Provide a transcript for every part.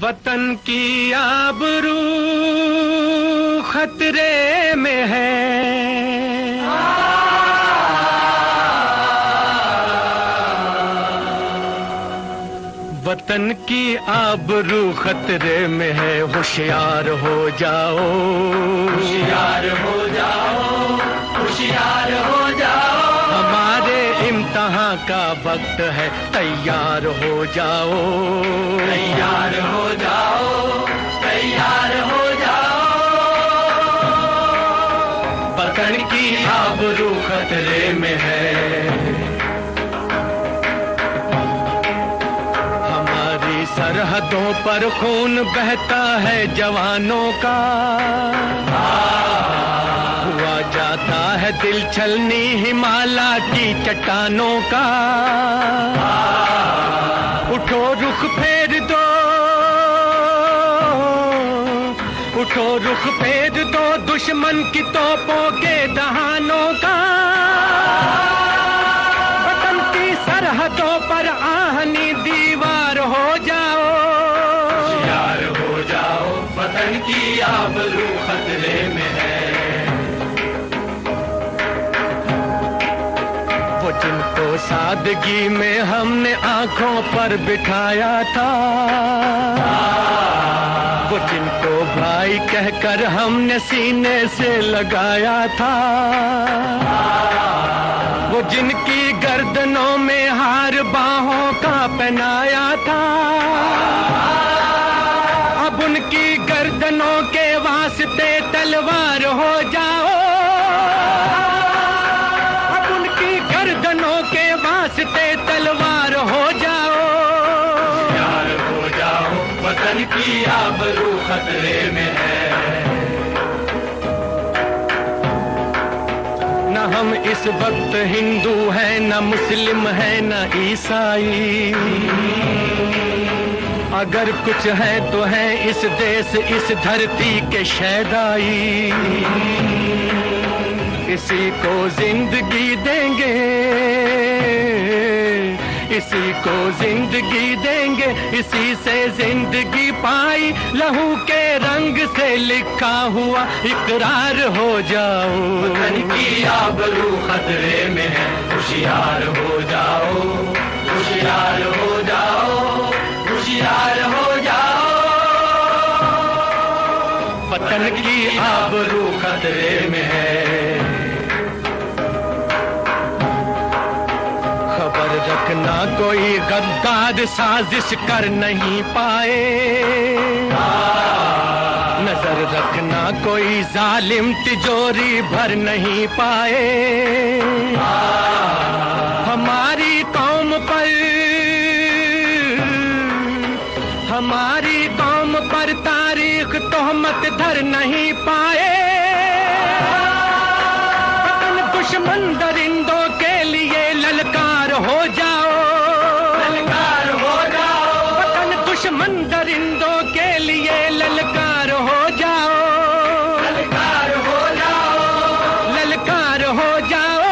वतन की आबरू खतरे में है, वतन की आबरू खतरे में है। होशियार हो जाओ, होशियार हो जाओ, होशियार हो जाओ। हमारे इम्तिहान का वक्त है, तैयार हो जाओ, तैयार हो जाओ, तैयार हो जाओ। वतन की आबरू खतरे में है। हमारी सरहदों पर खून बहता है जवानों का, हुआ जाता है दिल छलनी हिमालय की चट्टानों का। उठो रुख फेर दो, उठो रुख फेर दो दुश्मन की तोपों के दहानों का। वतन की सरहदों पर आहनी दीवार हो जाओ, होशियार हो जाओ। वतन की आबरू खतरे में है। वो जिनको सादगी में हमने आंखों पर बिठाया था, वो जिनको भाई कहकर हमने सीने से लगाया था, वो जिनकी गर्दनों में हार बाहों का पहनाया था, अब उनकी गर्दनों के वास्ते तलवार हो जाओ, अब उनकी गर्दनों के वास्ते तलवार हो जाओ, होशियार हो जाओ। वतन की आबरू खतरे में है। न हम इस वक्त हिंदू हैं, न मुस्लिम हैं, न ईसाई। अगर कुछ है तो है इस देश इस धरती के शहदाई। इसी को जिंदगी देंगे, इसी को जिंदगी देंगे, इसी से जिंदगी पाई। लहू के रंग से लिखा हुआ इकरार हो जाओ। वतन की आबरू खतरे में है, होशियार हो जाओ, होशियार हो जाओ, होशियार हो जाओ। वतन की आबरू खतरे में है। रखना कोई गद्दार साजिश कर नहीं पाए, नजर रखना कोई जालिम तिजोरी भर नहीं पाए। हमारी कौम पर, हमारी कौम पर तारीख तोहमत धर नहीं पाए। दुश्मन दरिंदों के लिए ललकार हो जाओ, ललकार हो जाओ। वतन दुश्मन दरिंदों के लिए ललकार हो जाओ, ललकार हो जाओ, ललकार हो जाओ,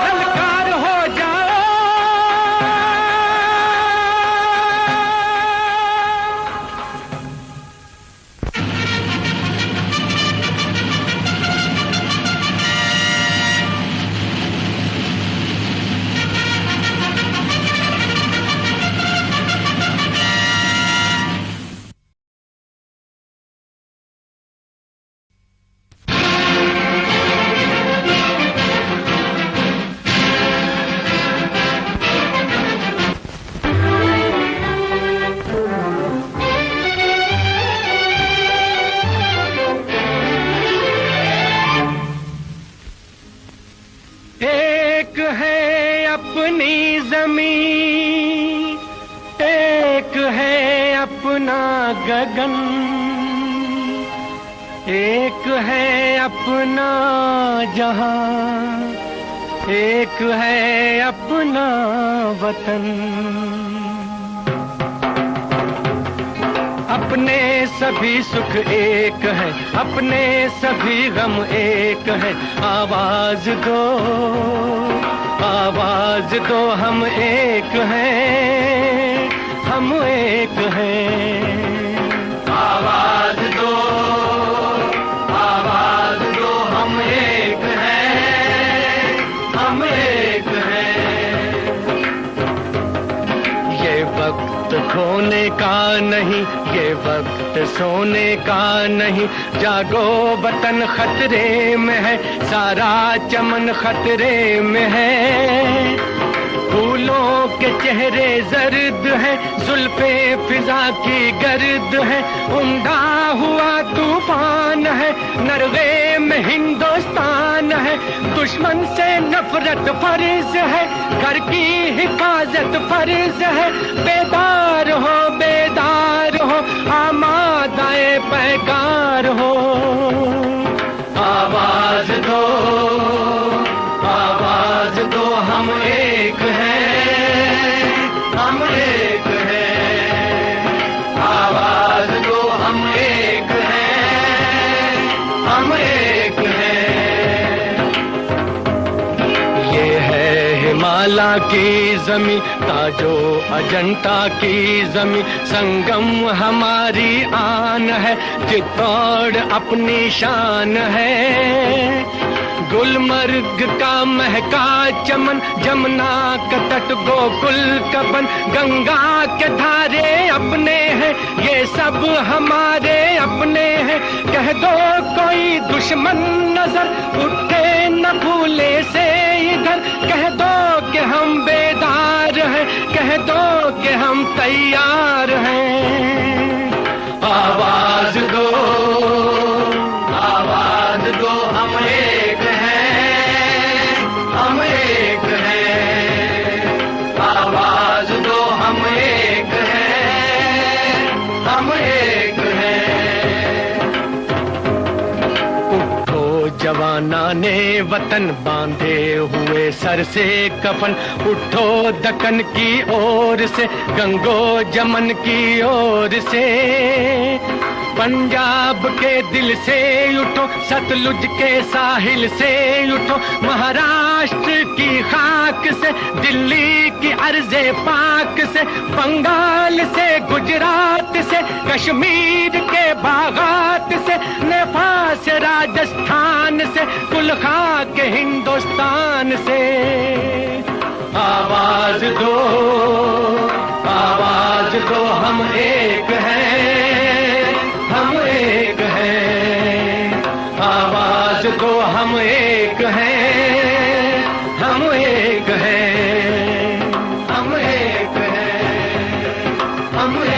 ललकार हो जाओ। एक है अपनी ज़मीं, एक है अपना गगन, एक है अपना जहां, एक है अपना वतन। अपने सभी सुख एक है, अपने सभी गम एक है। आवाज दो, आवाज दो, हम एक हैं, हम एक हैं। आवाज दो, हम एक हैं, हम एक हैं। ये वक्त खोने का नहीं, ये वक्त सोने का नहीं, जागो वतन खतरे में है, सारा चमन खतरे में है। फूलों के चेहरे जर्द है, जुल्फे फिजा की गर्द है, उमड़ा हुआ तूफान है, नरगे में हिंदुस्तान है। दुश्मन से नफरत फर्ज है, घर की हिफाजत फर्ज है। बेदार हो, आमादाए पैगार हो। आवाज दो, हम एक हैं, हम एक हैं। आवाज दो, हम एक हैं, हम एक हैं। ये है हिमालय की जमी, ताजो अजंता की जमी, संगम हमारी आन है, चित्तौड़ अपनी शान है। गुलमर्ग का महका चमन, जमुना का तट गोकुल का बन, गंगा के धारे अपने हैं, ये सब हमारे अपने हैं। कह दो कोई दुश्मन नजर उठे न भूले से इधर, कह दो कि हम बेदार हैं, कह दो कि हम तैयार हैं। आवाज दो, हम एक हैं, हम एक हैं। आवाज दो, हम एक हैं, हम एक हैं। उठो जवाना ने वतन, बांधे हुए सर से कफन, उठो दक्कन की ओर से, गंगो जमन की ओर से। पंजाब के दिल से उठो, सतलुज के साहिल से उठो, महाराष्ट्र की खाक से, दिल्ली की अर्ज़े पाक से, बंगाल से, गुजरात से, कश्मीर के बागात से, नेपाल से, राजस्थान से, कुलखा के हिंदुस्तान से। आवाज दो, हम एक हैं, हम एक हैं। आवाज दो, हम एक हैं, हम एक हैं, हम एक हैं, हम एक